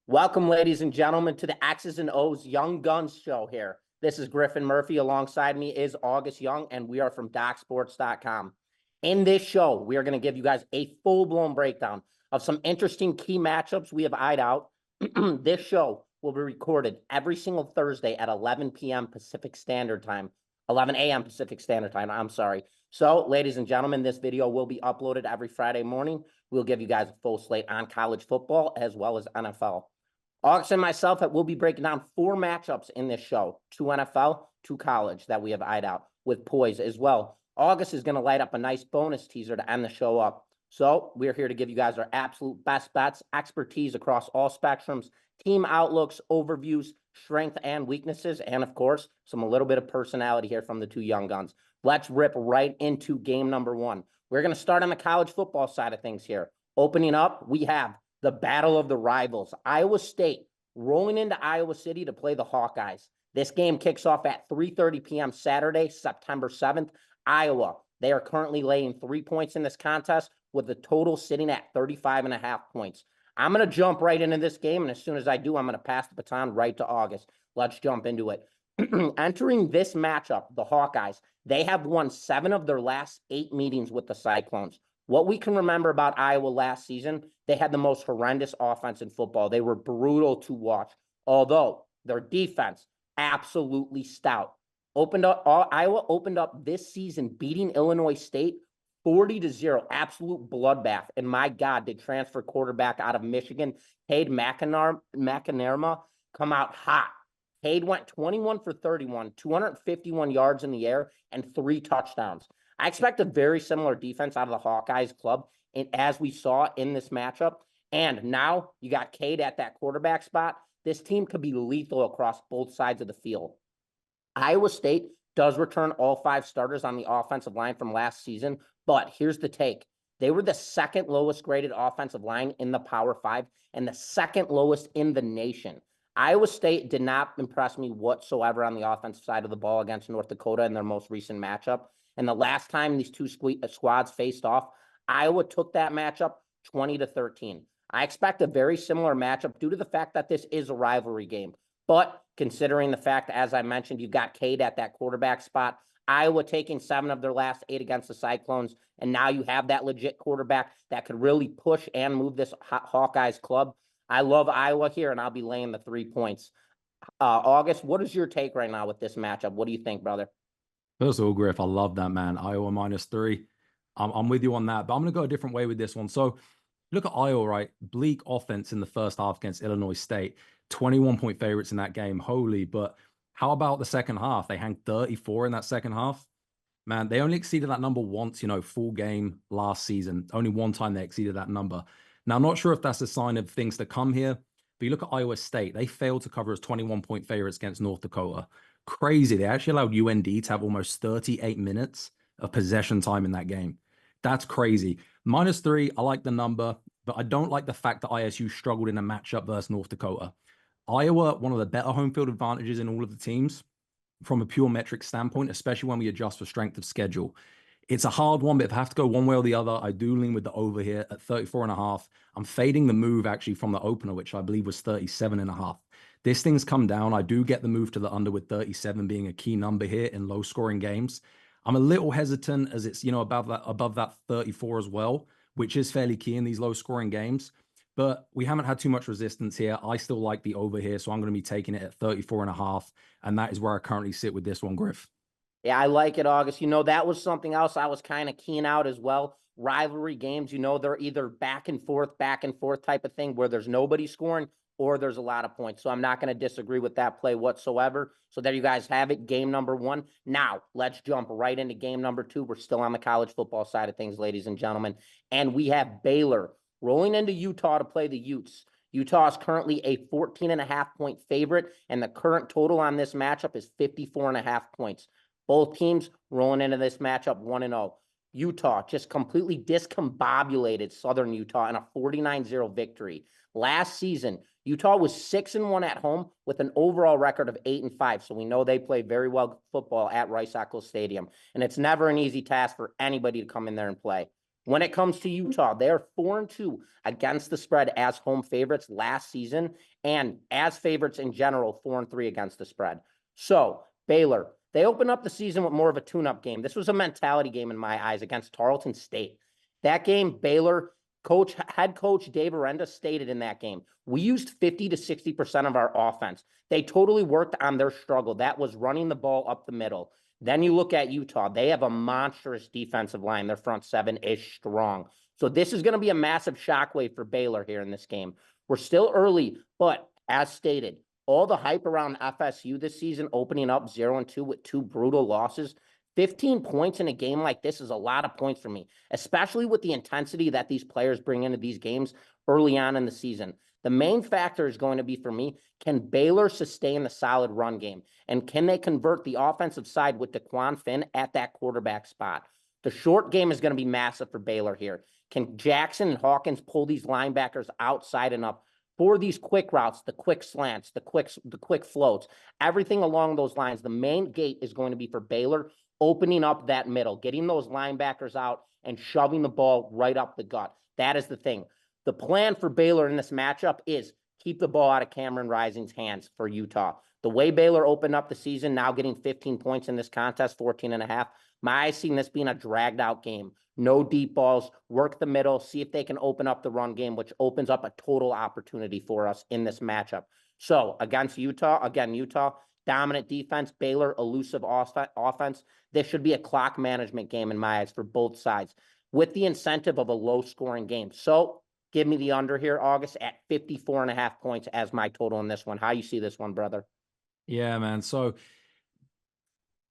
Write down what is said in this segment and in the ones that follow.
Welcome, ladies and gentlemen, to the X's and O's Young Guns show here. This is Griffin Murphy. Alongside me is August Young, and we are from DocSports.com. In this show, we are going to give you guys a full-blown breakdown of some interesting key matchups we have eyed out. This show will be recorded every single Thursday at 11 p.m. Pacific Standard Time. 11 a.m. Pacific Standard Time, I'm sorry. So, ladies and gentlemen, this video will be uploaded every Friday morning. We'll give you guys a full slate on college football as well as NFL. August and myself will be breaking down 4 matchups in this show, 2 NFL, 2 college that we have eyed out with poise as well. August is going to light up a nice bonus teaser to end the show up. So we're here to give you guys our absolute best bets, expertise across all spectrums, team outlooks, overviews, strength and weaknesses, and of course, a little bit of personality here from the 2 young guns. Let's rip right into game number 1. We're going to start on the college football side of things here. Opening up, we have the battle of the rivals. Iowa State rolling into Iowa City to play the Hawkeyes. This game kicks off at 3:30 p.m. Saturday, September 7th. Iowa, they are currently laying 3 points in this contest with the total sitting at 35.5 points. I'm going to jump right into this game, and as soon as I do, I'm going to pass the baton right to August. Let's jump into it. Entering this matchup, the Hawkeyes, they have won 7 of their last 8 meetings with the Cyclones. What we can remember about Iowa last season, they had the most horrendous offense in football. They were brutal to watch, although their defense, absolutely stout. Iowa opened up this season beating Illinois State 40-0, absolute bloodbath. And my God, did transfer quarterback out of Michigan, Cade McNamara, come out hot. Cade went 21 for 31, 251 yards in the air, and 3 touchdowns. I expect a very similar defense out of the Hawkeyes club, as we saw in this matchup. And now you got Cade at that quarterback spot. This team could be lethal across both sides of the field. Iowa State does return all 5 starters on the offensive line from last season, but here's the take. They were the second lowest graded offensive line in the Power 5 and the second lowest in the nation. Iowa State did not impress me whatsoever on the offensive side of the ball against North Dakota in their most recent matchup. And the last time these 2 squads faced off, Iowa took that matchup 20-13. I expect a very similar matchup due to the fact that this is a rivalry game. But considering the fact, as I mentioned, you've got Cade at that quarterback spot, Iowa taking 7 of their last 8 against the Cyclones, and now you have that legit quarterback that could really push and move this Hawkeyes club. I love Iowa here, and I'll be laying the 3 points. August, what is your take right now with this matchup? What do you think, brother? First of all, Griff, I love that, man. Iowa -3. I'm with you on that, but I'm going to go a different way with this one. So look at Iowa, right? Bleak offense in the first half against Illinois State. 21-point favorites in that game. Holy, but how about the second half? They hanged 34 in that second half. Man, they only exceeded that number once, full game last season. Only one time they exceeded that number. Now, I'm not sure if that's a sign of things to come here, but you look at Iowa State. They failed to cover as 21-point favorites against North Dakota. Crazy. They actually allowed UND to have almost 38 minutes of possession time in that game. That's crazy. -3, I like the number, but I don't like the fact that ISU struggled in a matchup versus North Dakota. Iowa, one of the better home field advantages in all of the teams from a pure metric standpoint, especially when we adjust for strength of schedule. It's a hard one, but if I have to go one way or the other, I do lean with the over here at 34.5. I'm fading the move actually from the opener, which I believe was 37.5. This thing's come down. I do get the move to the under with 37 being a key number here in low scoring games. I'm a little hesitant as it's, above that 34 as well, which is fairly key in these low scoring games. But we haven't had too much resistance here. I still like the over here, so I'm going to be taking it at 34.5. And that is where I currently sit with this one, Griff. Yeah, I like it, August. That was something else I was kind of keen out as well. Rivalry games, they're either back and forth type of thing where there's nobody scoring or there's a lot of points. So I'm not going to disagree with that play whatsoever. So there you guys have it, game number 1. Now, let's jump right into game number 2. We're still on the college football side of things, ladies and gentlemen. And we have Baylor rolling into Utah to play the Utes. Utah is currently a 14.5-point favorite, and the current total on this matchup is 54.5 points. Both teams rolling into this matchup 1-0. Utah just completely discombobulated Southern Utah in a 49-0 victory. Last season, Utah was 6-1 at home with an overall record of 8-5. So we know they play very well football at Rice-Eccles Stadium. And it's never an easy task for anybody to come in there and play. When it comes to Utah, they are 4-2 against the spread as home favorites last season, and as favorites in general, 4-3 against the spread. So Baylor, they opened up the season with more of a tune-up game. This was a mentality game in my eyes against Tarleton State. That game, Baylor head coach Dave Aranda stated in that game, we used 50 to 60% of our offense. They totally worked on their struggle. That was running the ball up the middle. Then you look at Utah. They have a monstrous defensive line. Their front seven is strong. So this is going to be a massive shockwave for Baylor here in this game. We're still early, but as stated, all the hype around FSU this season, opening up 0-2 with 2 brutal losses, 15 points in a game like this is a lot of points for me, especially with the intensity that these players bring into these games early on in the season. The main factor is going to be, for me, can Baylor sustain the solid run game? And can they convert the offensive side with DeQuan Finn at that quarterback spot? The short game is going to be massive for Baylor here. Can Jackson and Hawkins pull these linebackers outside enough for these quick routes, the quick slants, the quick floats, everything along those lines? The main gate is going to be for Baylor opening up that middle, getting those linebackers out and shoving the ball right up the gut. That is the thing. The plan for Baylor in this matchup is keep the ball out of Cameron Rising's hands for Utah. The way Baylor opened up the season, now getting 15 points in this contest, 14.5, my eyes seeing this being a dragged out game. No deep balls, work the middle, see if they can open up the run game, which opens up a total opportunity for us in this matchup. So against Utah, again, Utah, dominant defense, Baylor, elusive offense. This should be a clock management game in my eyes for both sides with the incentive of a low scoring game. So give me the under here, August, at 54.5 points as my total in this one. How you see this one, brother? Yeah, man. So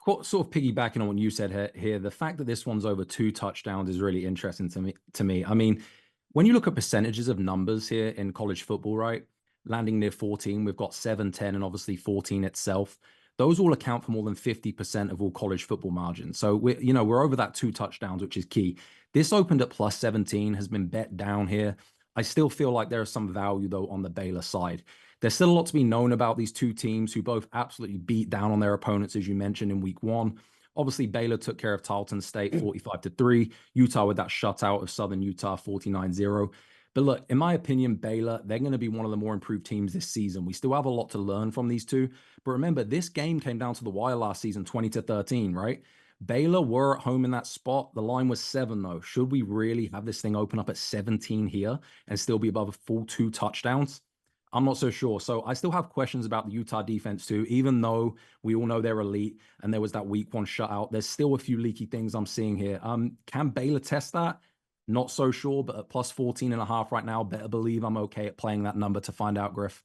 sort of piggybacking on what you said here, the fact that this one's over 2 touchdowns is really interesting to me. I mean, when you look at percentages of numbers here in college football, right? Landing near 14, we've got 7, 10, and obviously 14 itself. Those all account for more than 50% of all college football margins. So we're over that 2 touchdowns, which is key. This opened at plus 17, has been bet down here. I still feel like there is some value though on the Baylor side. There's still a lot to be known about these 2 teams who both absolutely beat down on their opponents, as you mentioned, in week 1. Obviously, Baylor took care of Tarleton State 45-3. Utah with that shutout of Southern Utah 49-0. But look, in my opinion, Baylor, they're going to be one of the more improved teams this season. We still have a lot to learn from these 2. But remember, this game came down to the wire last season, 20-13, right? Baylor were at home in that spot. The line was 7, though. Should we really have this thing open up at 17 here and still be above a full 2 touchdowns? I'm not so sure. So I still have questions about the Utah defense too, even though we all know they're elite and there was that week 1 shutout. There's still a few leaky things I'm seeing here. Can Baylor test that? Not so sure, but at plus 14.5 right now, better believe I'm okay at playing that number to find out, Griff.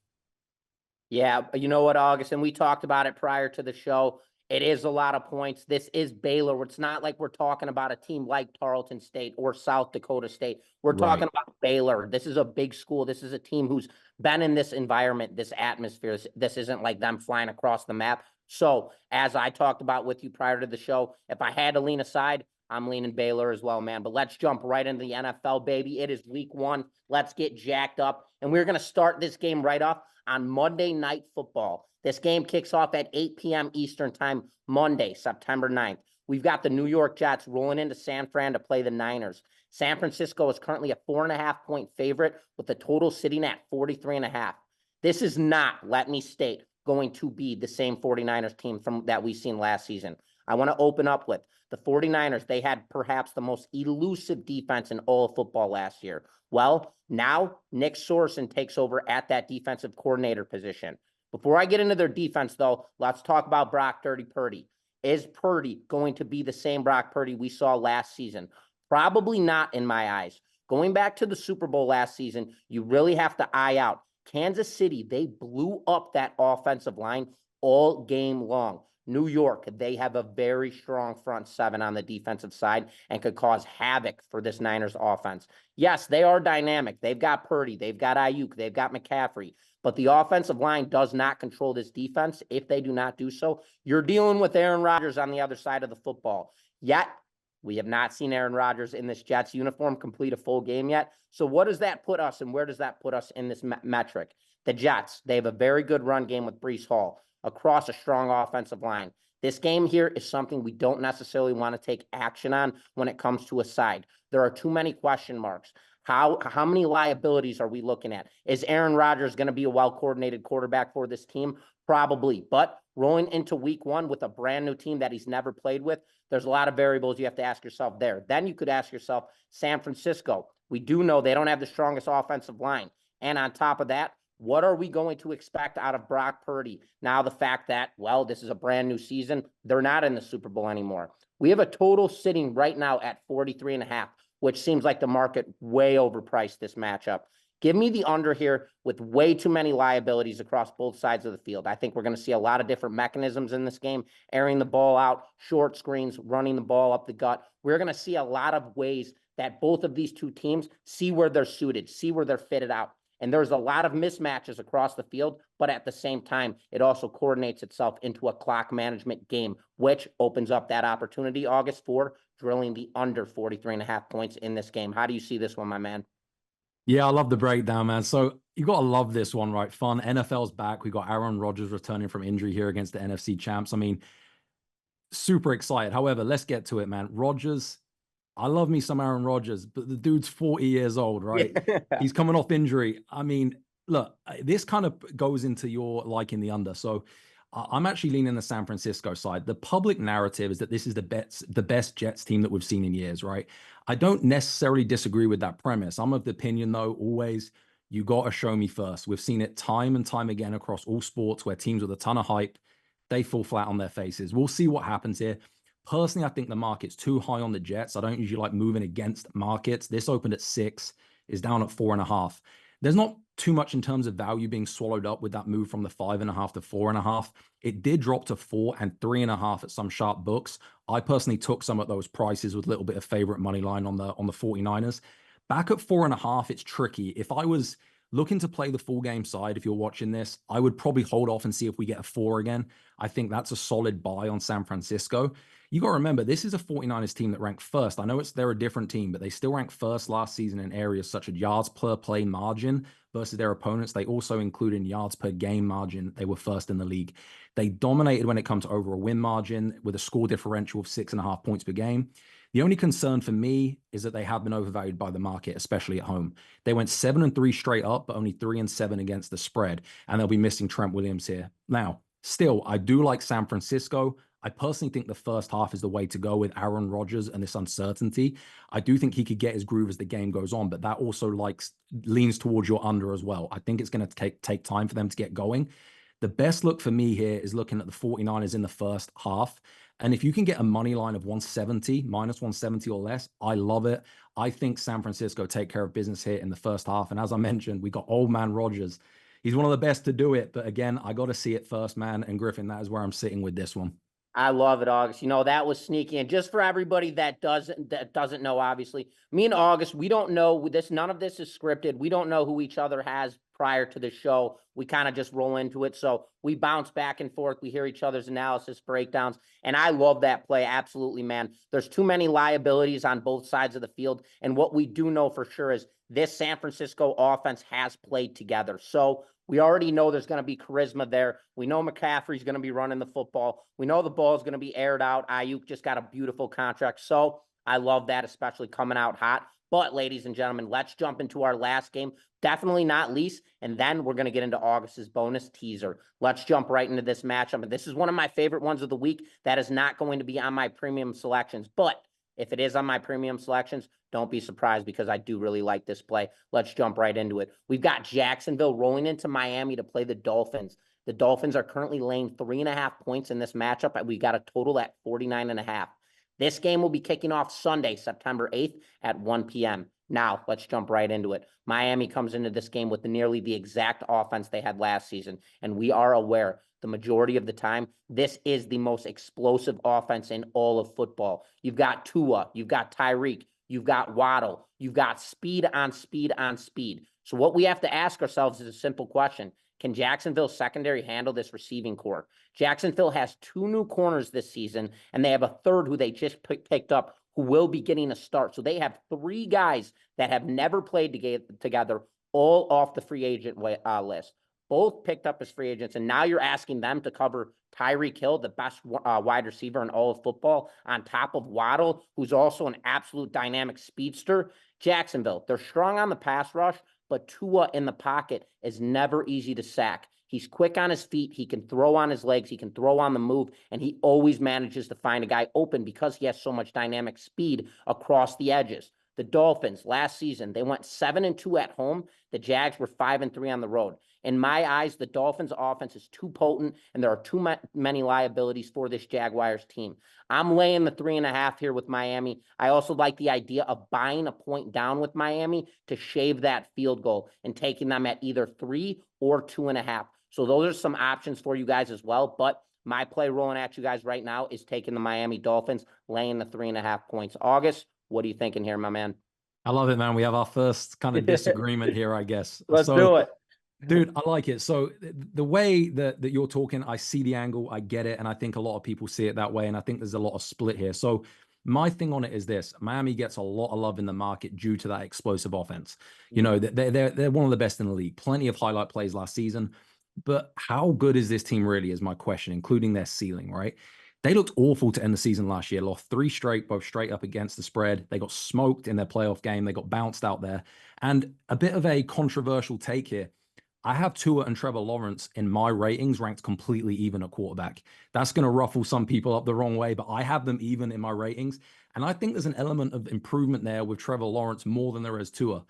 Yeah, you know what, August, and we talked about it prior to the show. It is a lot of points. This is Baylor. It's not like we're talking about a team like Tarleton State or South Dakota State. We're talking about Baylor. This is a big school. This is a team who's been in this environment, this atmosphere. This isn't like them flying across the map. So as I talked about with you prior to the show, if I had to lean aside, I'm leaning Baylor as well, man. But let's jump right into the NFL, baby. It is week 1. Let's get jacked up. And we're going to start this game right off on Monday Night Football. This game kicks off at 8 p.m. Eastern time, Monday, September 9th. We've got the New York Jets rolling into San Fran to play the Niners. San Francisco is currently a 4.5-point favorite with the total sitting at 43.5. This is not, let me state, going to be the same 49ers team that we've seen last season. I want to open up with the 49ers. They had perhaps the most elusive defense in all of football last year. Well, now Nick Sorsen takes over at that defensive coordinator position. Before I get into their defense, though, let's talk about Brock Dirty Purdy. Is Purdy going to be the same Brock Purdy we saw last season? Probably not in my eyes. Going back to the Super Bowl last season, you really have to eye out. Kansas City, they blew up that offensive line all game long. New York, they have a very strong front 7 on the defensive side and could cause havoc for this Niners offense. Yes, they are dynamic. They've got Purdy, they've got Ayuk, they've got McCaffrey, but the offensive line does not control this defense. If they do not do so, you're dealing with Aaron Rodgers on the other side of the football. Yet, we have not seen Aaron Rodgers in this Jets uniform complete a full game yet. So what does that put us, and where does that put us in this metric? The Jets, they have a very good run game with Breece Hall across a strong offensive line. This game here is something we don't necessarily want to take action on when it comes to a side. There are too many question marks. How many liabilities are we looking at? Is Aaron Rodgers going to be a well-coordinated quarterback for this team? Probably. But rolling into week one with a brand new team that he's never played with, there's a lot of variables you have to ask yourself there. Then you could ask yourself, San Francisco, we do know they don't have the strongest offensive line. And on top of that, what are we going to expect out of Brock Purdy? Now, the fact that, well, this is a brand new season, they're not in the Super Bowl anymore. We have a total sitting right now at 43.5, which seems like the market way overpriced this matchup. Give me the under here with way too many liabilities across both sides of the field. I think we're going to see a lot of different mechanisms in this game, airing the ball out, short screens, running the ball up the gut. We're going to see a lot of ways that both of these two teams see where they're suited, see where they're fitted out. And there's a lot of mismatches across the field, but at the same time, it also coordinates itself into a clock management game, which opens up that opportunity, August 4, drilling the under 43.5 points in this game. How do you see this one, my man? Yeah, I love the breakdown, man. So you got to love this one, right? Fun. NFL's back. We got Aaron Rodgers returning from injury here against the NFC champs. I mean, super excited. However, let's get to it, man. Rodgers, I love me some Aaron Rodgers, but the dude's 40 years old, right? Yeah. He's coming off injury. I mean, look, this kind of goes into your liking the under. So I'm actually leaning the San Francisco side. The public narrative is that this is the best Jets team that we've seen in years, right? I don't necessarily disagree with that premise. I'm of the opinion, though, always you got to show me first. We've seen it time and time again across all sports where teams with a ton of hype, they fall flat on their faces. We'll see what happens here. Personally, I think the market's too high on the Jets. I don't usually like moving against markets. This opened at 6, is down at 4.5. There's not too much in terms of value being swallowed up with that move from the 5.5 to 4.5. It did drop to 4 and 3.5 at some sharp books. I personally took some of those prices with a little bit of favorite money line on the 49ers. Back at 4.5, it's tricky. If I was looking to play the full game side, if you're watching this, I would probably hold off and see if we get a 4 again. I think that's a solid buy on San Francisco. You got to remember, this is a 49ers team that ranked first. I know they're a different team, but they still ranked first last season in areas such as yards per play margin versus their opponents. They also include in yards per game margin. They were first in the league. They dominated when it comes to overall win margin with a score differential of 6.5 points per game. The only concern for me is that they have been overvalued by the market, especially at home. They went 7-3 straight up, but only 3-7 against the spread, and they'll be missing Trent Williams here. Now, still, I do like San Francisco. I personally think the first half is the way to go with Aaron Rodgers and this uncertainty. I do think he could get his groove as the game goes on, but that also leans towards your under as well. I think it's going to take time for them to get going. The best look for me here is looking at the 49ers in the first half. And if you can get a money line of 170, minus 170 or less, I love it. I think San Francisco take care of business here in the first half. And as I mentioned, we got old man Rodgers. He's one of the best to do it. But again, I got to see it first, man. And Griffin, that is where I'm sitting with this one. I love it, August. You know, that was sneaky. And just for everybody that doesn't know, obviously, me and August, we don't know this. None of this is scripted. We don't know who each other has prior to the show. We kind of just roll into it. So we bounce back and forth. We hear each other's analysis breakdowns. And I love that play. Absolutely, man. There's too many liabilities on both sides of the field. And what we do know for sure is this San Francisco offense has played together. So we already know there's going to be charisma there. We know McCaffrey's going to be running the football. We know the ball is going to be aired out. Ayuk just got a beautiful contract. So I love that, especially coming out hot. But ladies and gentlemen, let's jump into our last game. Definitely not least. And then we're going to get into August's bonus teaser. Let's jump right into this matchup. And this is one of my favorite ones of the week. That is not going to be on my premium selections. But if it is on my premium selections, don't be surprised because I do really like this play. Let's jump right into it. We've got Jacksonville rolling into Miami to play the Dolphins. The Dolphins are currently laying 3.5 points in this matchup. We got a total at 49.5. This game will be kicking off Sunday, September 8th at 1 p.m. Now, let's jump right into it. Miami comes into this game with nearly the exact offense they had last season, and we are aware the majority of the time, this is the most explosive offense in all of football. You've got Tua, you've got Tyreek, you've got Waddle, you've got speed on speed on speed. So what we have to ask ourselves is a simple question. Can Jacksonville's secondary handle this receiving core? Jacksonville has 2 new corners this season, and they have a third who they just picked up who will be getting a start. So they have 3 guys that have never played together, all off the free agent list. both picked up as free agents, and now you're asking them to cover Tyreek Hill, the best wide receiver in all of football, on top of Waddle, who's also an absolute dynamic speedster. Jacksonville, they're strong on the pass rush, but Tua in the pocket is never easy to sack. He's quick on his feet. He can throw on his legs. He can throw on the move, and he always manages to find a guy open because he has so much dynamic speed across the edges. The Dolphins last season, they went 7-2 at home. The Jags were 5-3 on the road. In my eyes, the Dolphins offense is too potent, and there are too many liabilities for this Jaguars team. I'm laying the 3.5 here with Miami. I also like the idea of buying a point down with Miami to shave that field goal and taking them at either 3 or 2.5. So those are some options for you guys as well. But my play rolling at you guys right now is taking the Miami Dolphins, laying the 3.5 points. August, what are you thinking here, my man? I love it, man. We have our first kind of disagreement here, I guess. Let's do it. Dude, I like it. So the way that you're talking, I see the angle, I get it, and I think a lot of people see it that way, and I think there's a lot of split here. So my thing on it is this: Miami gets a lot of love in the market due to that explosive offense. You know, they're one of the best in the league. Plenty of highlight plays last season, but how good is this team really? Is my question, including their ceiling, right? They looked awful to end the season last year. Lost 3 straight, both straight up against the spread. They got smoked in their playoff game. They got bounced out there. And a bit of a controversial take here. I have Tua and Trevor Lawrence in my ratings ranked completely even at quarterback. That's going to ruffle some people up the wrong way, but I have them even in my ratings. And I think there's an element of improvement there with Trevor Lawrence more than there is Tua.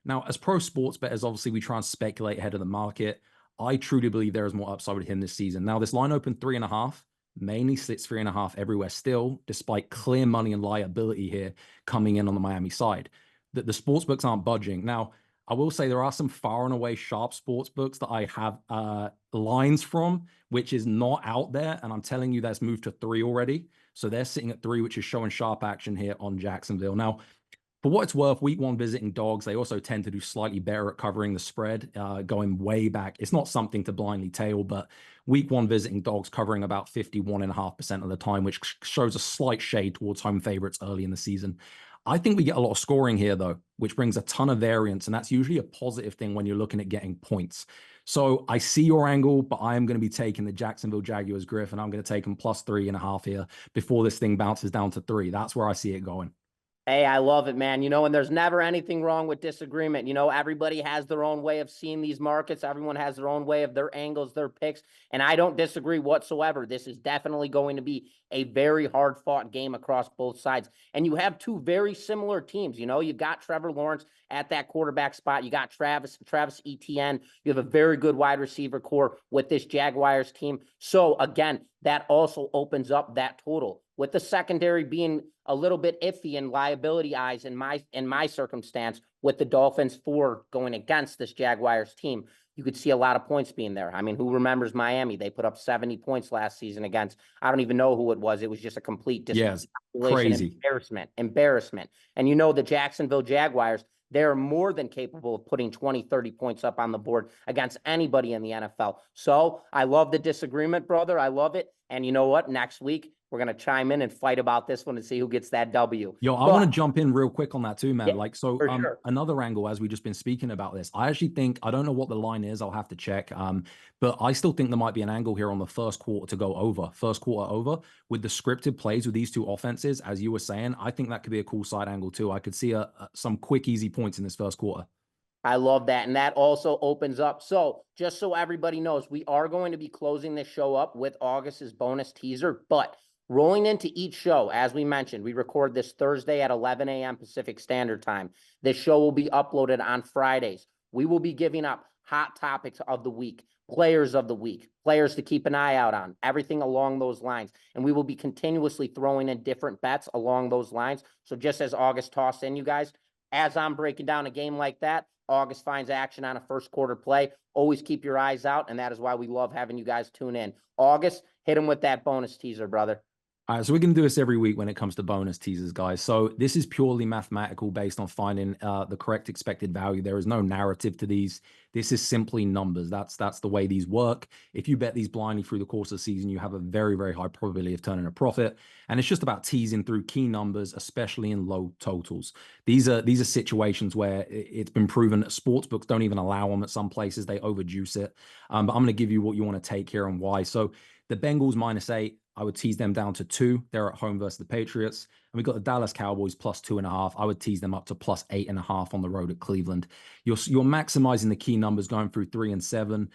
Now, as pro sports bettors, obviously we try and speculate ahead of the market. I truly believe there is more upside with him this season. Now, this line opened 3.5, mainly sits 3.5 everywhere still, despite clear money and liability here coming in on the Miami side. The sports books aren't budging. Now, I will say there are some far and away sharp sports books that I have lines from, which is not out there. And I'm telling you, that's moved to 3 already. So they're sitting at 3, which is showing sharp action here on Jacksonville. Now, for what it's worth, week 1 visiting dogs, they also tend to do slightly better at covering the spread, going way back. It's not something to blindly tail, but week 1 visiting dogs covering about 51.5% of the time, which shows a slight shade towards home favorites early in the season. I think we get a lot of scoring here, though, which brings a ton of variance, and that's usually a positive thing when you're looking at getting points. So I see your angle, but I am going to be taking the Jacksonville Jaguars, Griffin. I'm going to take them plus 3.5 here before this thing bounces down to 3. That's where I see it going. Hey, I love it, man. And there's never anything wrong with disagreement. Everybody has their own way of seeing these markets. Everyone has their own way of their angles, their picks. And I don't disagree whatsoever. This is definitely going to be a very hard fought game across both sides. And you have 2 very similar teams. You've got Trevor Lawrence at that quarterback spot. You got Travis Etienne. You have a very good wide receiver core with this Jaguars team. So again, that also opens up that total, with the secondary being a little bit iffy in liability eyes in my circumstance, with the Dolphins 4 going against this Jaguars team. You could see a lot of points being there. I mean, who remembers Miami? They put up 70 points last season against, I don't even know who it was. It was just a complete crazy embarrassment. And the Jacksonville Jaguars, they're more than capable of putting 20, 30 points up on the board against anybody in the NFL. So I love the disagreement, brother. I love it. And you know what? Next week, we're going to chime in and fight about this one and see who gets that W. Yo, I want to jump in real quick on that too, man. Yeah, sure. Another angle, as we've just been speaking about this, I actually think, I don't know what the line is, I'll have to check. But I still think there might be an angle here on the first quarter to go over, with the scripted plays with these 2 offenses. As you were saying, I think that could be a cool side angle too. I could see some quick, easy points in this first quarter. I love that. And that also opens up. So just so everybody knows, we are going to be closing this show up with August's bonus teaser, but rolling into each show, as we mentioned, we record this Thursday at 11 a.m. Pacific Standard Time. This show will be uploaded on Fridays. We will be giving up hot topics of the week, players of the week, players to keep an eye out on, everything along those lines. And we will be continuously throwing in different bets along those lines. So just as August tossed in, you guys, as I'm breaking down a game like that, August finds action on a first quarter play. Always keep your eyes out, and that is why we love having you guys tune in. August, hit him with that bonus teaser, brother. All right, so we're going to do this every week when it comes to bonus teasers, guys. So this is purely mathematical based on finding the correct expected value. There is no narrative to these. This is simply numbers. That's the way these work. If you bet these blindly through the course of the season, you have a very, very high probability of turning a profit. And it's just about teasing through key numbers, especially in low totals. These are situations where it's been proven that sports books don't even allow them at some places. They overjuice it. But I'm going to give you what you want to take here and why. So the Bengals -8. I would tease them down to 2. They're at home versus the Patriots. And we've got the Dallas Cowboys +2.5. I would tease them up to +8.5 on the road at Cleveland. You're maximizing the key numbers going through 3 and 7.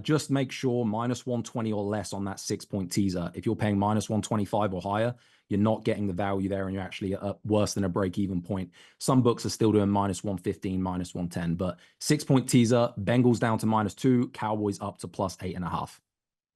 Just make sure -120 or less on that 6-point teaser. If you're paying -125 or higher, you're not getting the value there, and you're actually worse than a break-even point. Some books are still doing -115, -110, but 6-point teaser, Bengals down to -2, Cowboys up to +8.5.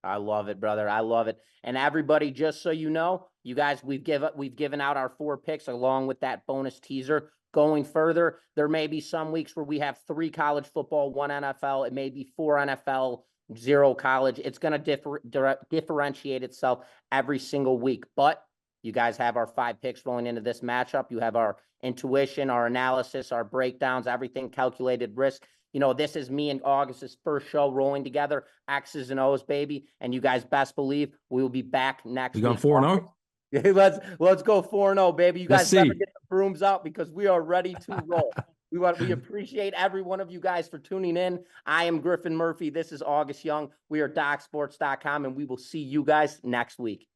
I love it, brother. I love it. And everybody, just so you know, you guys, we've given out our 4 picks along with that bonus teaser. Going further, there may be some weeks where we have 3 college football, 1 NFL. It may be 4 NFL, 0 college. It's going to differentiate itself every single week. But you guys have our 5 picks rolling into this matchup. You have our intuition, our analysis, our breakdowns, everything calculated risk. You know, this is me and August's first show rolling together, X's and O's, baby. And you guys best believe we will be back next You week. going 4-0? Let's go 4-0, baby. You Let's guys better see. get the brooms out because we are ready to roll. We appreciate every one of you guys for tuning in. I am Griffin Murphy. This is August Young. We are DocSports.com, and we will see you guys next week.